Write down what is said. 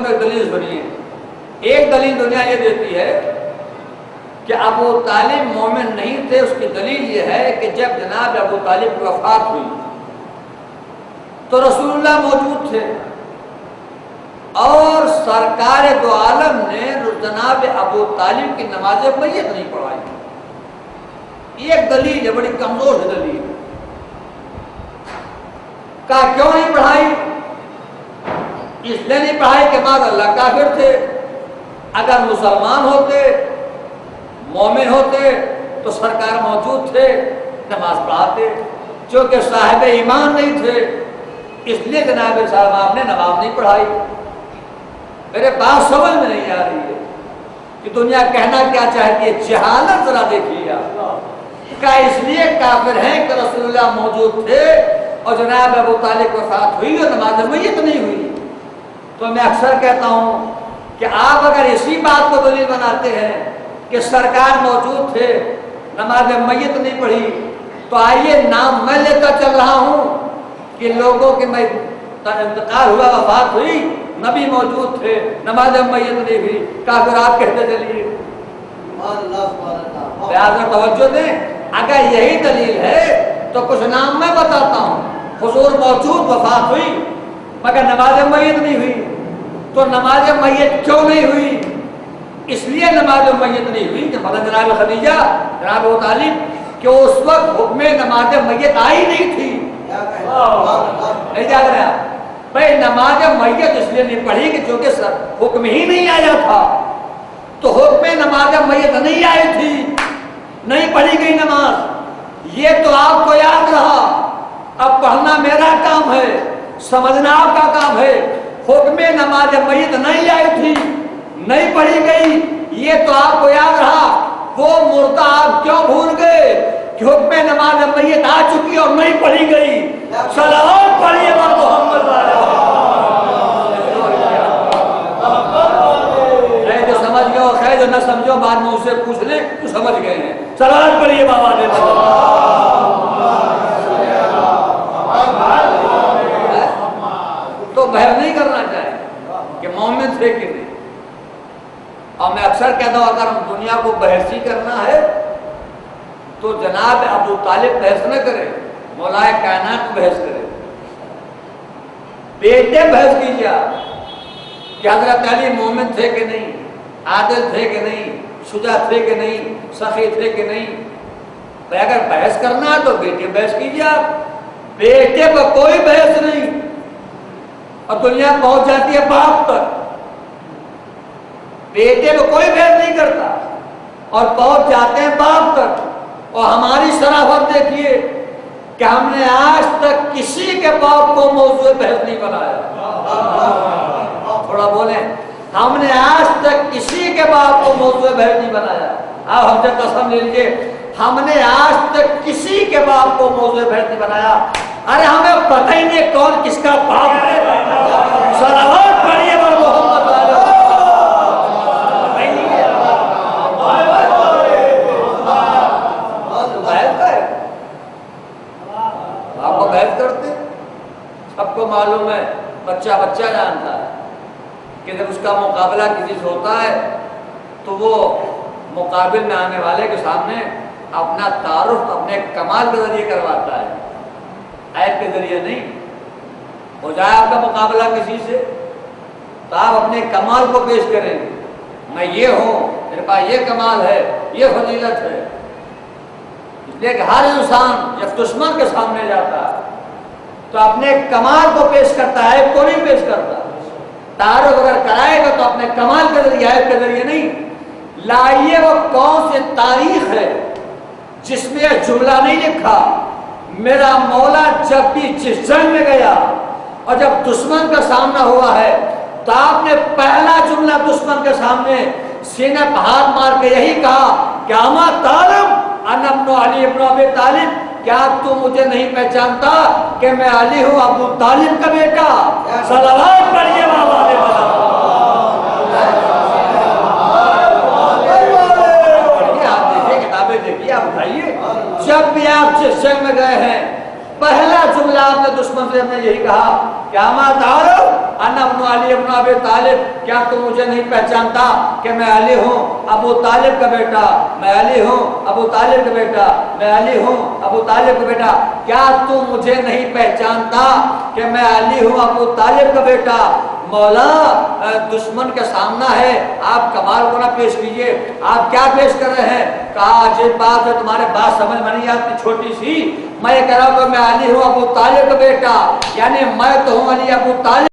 दलीलों में दलील सुनिए। एक दलील दुनिया ये देती है कि अबू तालिब मोमिन नहीं थे। उसकी दलील ये है कि जब जनाब अबू तालिब की वफात हुई तो रसूलुल्लाह मौजूद थे और सरकार दो आलम ने जनाब अबू तालिब की नमाज मैयत नहीं पढ़ाई। ये एक दलील है, बड़ी कमजोर दलील का। क्यों नहीं पढ़ाई? इसलिए नहीं पढ़ाई कि माद अल्लाह काफिर थे। अगर मुसलमान होते, मोमिन होते तो सरकार मौजूद थे, नमाज पढ़ाते। क्योंकि साहिब ईमान नहीं थे इसलिए जनाब साहब आपने नमाज नहीं पढ़ाई। मेरे बात समझ में नहीं आ रही है कि दुनिया कहना क्या चाहती है। जहालत जरा देखिए आप। क्या इसलिए काफिर हैं कि रसूलुल्लाह मौजूद थे और जनाब अबू तालिब के साथ हुई और नमाज मैयत नहीं हुई? तो मैं अक्सर कहता हूं कि आप अगर इसी बात को दलील बनाते हैं कि सरकार मौजूद थे, नमाज मैयत नहीं पढ़ी, तो आइए नाम मैं लेकर चल रहा हूं कि लोगों के मैं इंतकाल हुआ, वफात हुई, नबी मौजूद थे, नमाज मैयत नहीं हुई, काफिर आप कहते चलिए। तवज्जो दें। अगर यही दलील है तो कुछ नाम मैं बताता हूं। हुजूर मौजूद, वफात हुई, मगर नमाज मैयत नहीं हुई। तो नमाज मैयत क्यों नहीं हुई? इसलिए नमाज मैयत नहीं हुई कि मतलब जनाब खदीजा, जनाब अबू तालिब कि उस वक्त हुक्म नमाज मैयत आई नहीं थी। नहीं जाग रहे आप भाई? नमाज मैयत इसलिए नहीं पढ़ी कि चूंकि हुक्म ही नहीं आया था। तो हुक्म नमाज मैयत नहीं आई थी, नहीं पढ़ी गई नमाज। ये तो आपको याद रहा। अब पढ़ना मेरा काम है, समझना आपका काम है। हुक्म नमाज मैयत नहीं आई थी, नहीं पढ़ी गई, ये तो आपको याद रहा। वो मुर्दा आप क्यों भूल गए कि हुक्म नमाज मैयत आ चुकी और नहीं पढ़ी गई? सलावत पढ़िए मोहम्मद जो समझ गए हो खैर, जो न समझो बाद में उससे पूछ ले तो समझ गए हैं। सलावत पढ़िए बाबा ने। तो बहस नहीं करना चाहिए कि मोमिन थे कि नहीं। और मैं अक्सर कहता हूं अगर हम दुनिया को बहसी करना है तो जनाब अबू तालिब बहस न करे, मौलाए कायनात बहस करे। बेटे बहस कीजिए कि हजरत अली मोमिन थे कि नहीं, आदिल थे कि नहीं, शुजा थे कि नहीं, सखी थे कि नहीं। तो अगर बहस करना है तो बेटे बहस कीजिए आप। बेटे पर कोई बहस नहीं। और दुनिया पहुंच जाती है बाप तक, बेटे को कोई बहस नहीं करता और पहुंच जाते हैं बाप तक। और हमारी शराफत देखिए कि हमने आज तक किसी के बाप को मौजूद बहस नहीं बनाया। थोड़ा बोले, हमने आज तक किसी के बाप को मौजूद बहस नहीं बनाया। आप हमसे कसम ले लीजिए, हमने आज तक किसी के बाप को मौजूद बहस नहीं बनाया। अरे हमें पता ही नहीं कौन किसका बाप है। सलावत पढ़िए मोहम्मद। आपको बहस करते, सबको मालूम है, बच्चा बच्चा जानता है कि जब उसका मुकाबला किसी से होता है तो वो मुकाबिल में आने वाले के सामने अपना तारुफ अपने कमाल के जरिए करवाता है, ऐप के जरिए नहीं। हो जाए आपका मुकाबला किसी से तो आप अपने कमाल को पेश करेंगे। मैं ये हूँ, मेरे पास ये कमाल है, ये फजीलत है। इसलिए कि हर इंसान जब दुश्मन के सामने जाता है तो अपने कमाल को पेश करता है, ऐप को नहीं पेश करता। तारुफ अगर कराएगा तो अपने कमाल के जरिए, ऐप के जरिए नहीं। लाइए वो कौन सी तारीख है जिसमें यह जुमला नहीं लिखा, मेरा मौला जब भी जिस जंग में गया और जब दुश्मन का सामना हुआ है तो आपने पहला जुमला दुश्मन के सामने सीने पर हाथ मार के यही कहा कि अमा तालिब अना इब्न अली इब्न अबी तालिब, क्या तू मुझे नहीं पहचानता कि मैं अली हूँ अबू तालिब का बेटा? सलावत पढ़िए बाबा। आप देखिए, किताबें देखिए, आप उठाइए। जब भी आप जिस जंग में गए हैं पहला जुमला आपने दुश्मन से हमने यही कहा कि अमा तालिब अन्ना इब्न अली इब्न अबी तालिब, क्या तू मुझे नहीं पहचानता कि मैं अली हूँ अबू तालिब का बेटा, मैं अली हूँ अबू तालिब का बेटा, मैं अली हूँ अबू तालिब का बेटा। क्या तू मुझे नहीं पहचानता कि मैं अली हूँ अबू तालिब का बेटा? मौला दुश्मन का सामना है, आप कमाल को ना पेश कीजिए, आप क्या पेश कर रहे हैं? कहा अजीब बात है, तुम्हारे बात समझ में नहीं आती छोटी सी। मैं कह रहा हूँ कि मैं अली हूँ अबू तालिब का बेटा, यानी मैं तो हूँ अली अबू तालिब